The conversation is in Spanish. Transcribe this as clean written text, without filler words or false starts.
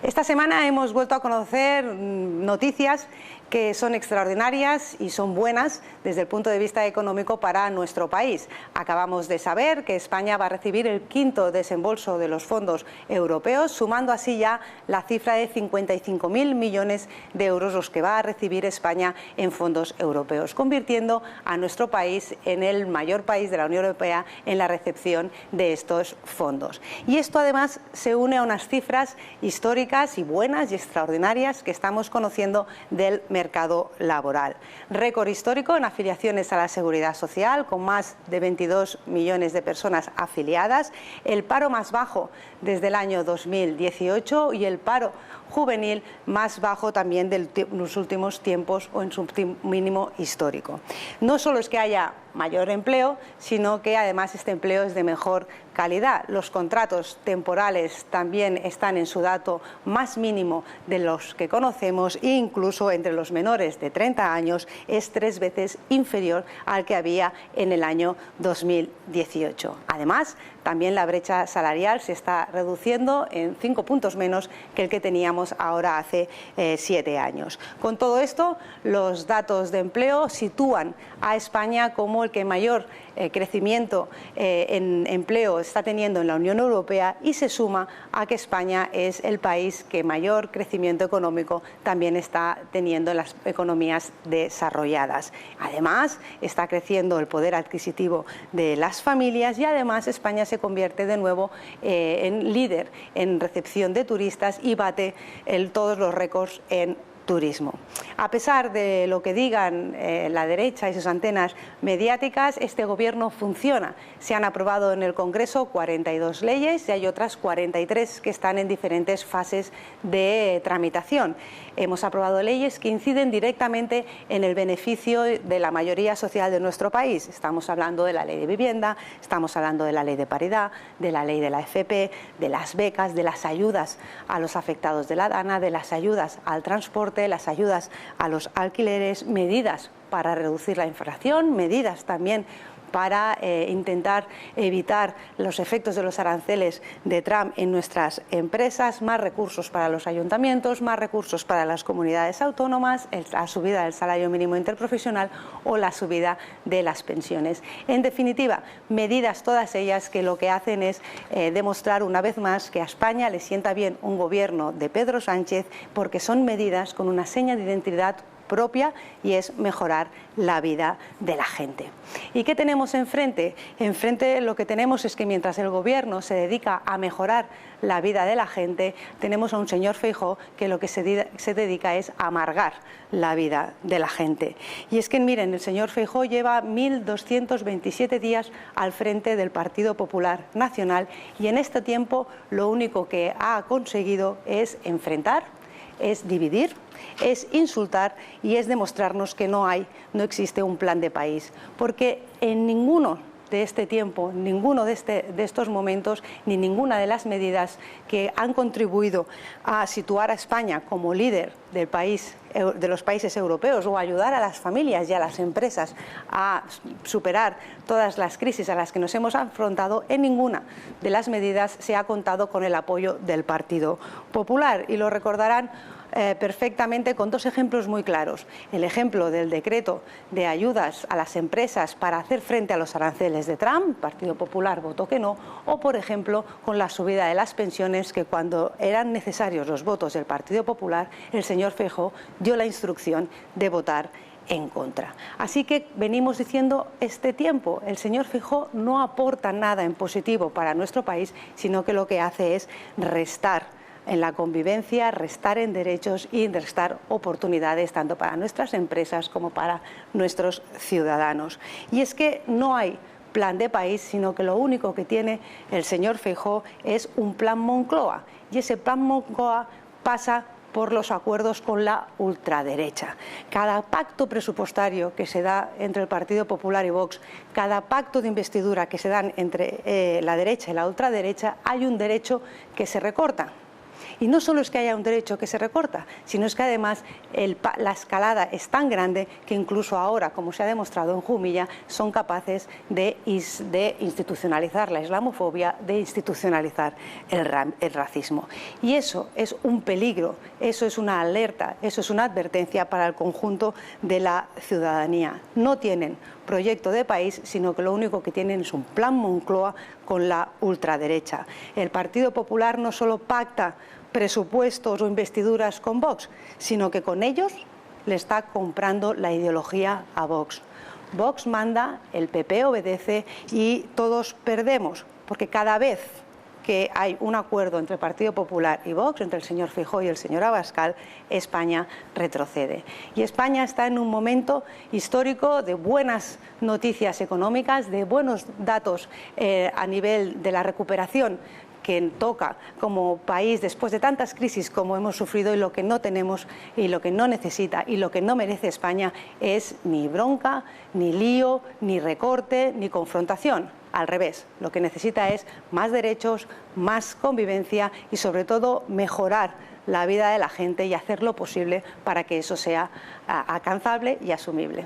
Esta semana hemos vuelto a conocer noticias que son extraordinarias y son buenas desde el punto de vista económico para nuestro país. Acabamos de saber que España va a recibir el quinto desembolso de los fondos europeos, sumando así ya la cifra de 55.000 millones de euros los que va a recibir España en fondos europeos, convirtiendo a nuestro país en el mayor país de la Unión Europea en la recepción de estos fondos. Y esto además se une a unas cifras históricas y buenas y extraordinarias que estamos conociendo del mercado laboral. Récord histórico en afiliaciones a la Seguridad Social, con más de 22 millones de personas afiliadas, el paro más bajo desde el año 2018 y el paro juvenil más bajo también de los últimos tiempos o en su mínimo histórico. No solo es que haya mayor empleo, sino que además este empleo es de mejor calidad. Los contratos temporales también están en su dato más mínimo de los que conocemos e incluso entre los menores de 30 años es 3 veces inferior al que había en el año 2018. Además, también la brecha salarial se está reduciendo en 5 puntos menos que el que teníamos ahora hace 7 años. Con todo esto, los datos de empleo sitúan a España como el que mayor crecimiento en empleo está teniendo en la Unión Europea y se suma a que España es el país que mayor crecimiento económico también está teniendo en las economías desarrolladas. Además, está creciendo el poder adquisitivo de las familias y además España se convierte de nuevo en líder en recepción de turistas y bate todos los récords en turismo. A pesar de lo que digan la derecha y sus antenas mediáticas, este gobierno funciona. Se han aprobado en el Congreso 42 leyes y hay otras 43 que están en diferentes fases de tramitación. Hemos aprobado leyes que inciden directamente en el beneficio de la mayoría social de nuestro país. Estamos hablando de la ley de vivienda, estamos hablando de la ley de paridad, de la ley de la FP, de las becas, de las ayudas a los afectados de la DANA, de las ayudas al transporte, las ayudas a los alquileres, medidas para reducir la inflación, medidas también para intentar evitar los efectos de los aranceles de Trump en nuestras empresas, más recursos para los ayuntamientos, más recursos para las comunidades autónomas, la subida del salario mínimo interprofesional o la subida de las pensiones. En definitiva, medidas todas ellas que lo que hacen es demostrar una vez más que a España le sienta bien un gobierno de Pedro Sánchez porque son medidas con una seña de identidad propia y es mejorar la vida de la gente. ¿Y qué tenemos enfrente? Enfrente lo que tenemos es que mientras el gobierno se dedica a mejorar la vida de la gente, tenemos a un señor Feijóo que lo que se dedica es a amargar la vida de la gente. Y es que miren, el señor Feijóo lleva 1.227 días al frente del Partido Popular Nacional y en este tiempo lo único que ha conseguido es enfrentar, es dividir, es insultar y es demostrarnos que no existe un plan de país, porque en ninguno de este tiempo, ninguno de estos momentos, ni ninguna de las medidas que han contribuido a situar a España como líder de los países europeos o ayudar a las familias y a las empresas a superar todas las crisis a las que nos hemos afrontado, en ninguna de las medidas se ha contado con el apoyo del Partido Popular. Y lo recordarán perfectamente con dos ejemplos muy claros. El ejemplo del decreto de ayudas a las empresas para hacer frente a los aranceles de Trump, el Partido Popular votó que no, o por ejemplo con la subida de las pensiones que cuando eran necesarios los votos del Partido Popular, el señor Feijóo dio la instrucción de votar en contra. Así que venimos diciendo este tiempo, el señor Feijóo no aporta nada en positivo para nuestro país, sino que lo que hace es restar en la convivencia, restar en derechos y restar oportunidades tanto para nuestras empresas como para nuestros ciudadanos. Y es que no hay plan de país, sino que lo único que tiene el señor Feijóo es un plan Moncloa. Y ese plan Moncloa pasa por los acuerdos con la ultraderecha. Cada pacto presupuestario que se da entre el Partido Popular y Vox, cada pacto de investidura que se dan entre la derecha y la ultraderecha, hay un derecho que se recorta. Y no solo es que haya un derecho que se recorta, sino es que además la escalada es tan grande que incluso ahora, como se ha demostrado en Jumilla, son capaces de institucionalizar la islamofobia, de institucionalizar el racismo. Y eso es un peligro, eso es una alerta, eso es una advertencia para el conjunto de la ciudadanía. No tienen proyecto de país, sino que lo único que tienen es un plan Moncloa con la ultraderecha. El Partido Popular no solo pacta presupuestos o investiduras con Vox, sino que con ellos le está comprando la ideología a Vox. Vox manda, el PP obedece y todos perdemos, porque cada vez que hay un acuerdo entre el Partido Popular y Vox, entre el señor Feijóo y el señor Abascal, España retrocede. Y España está en un momento histórico de buenas noticias económicas, de buenos datos a nivel de la recuperación que toca como país después de tantas crisis como hemos sufrido, y lo que no tenemos y lo que no necesita y lo que no merece España es ni bronca, ni lío, ni recorte, ni confrontación. Al revés, lo que necesita es más derechos, más convivencia y sobre todo mejorar la vida de la gente y hacer lo posible para que eso sea alcanzable y asumible.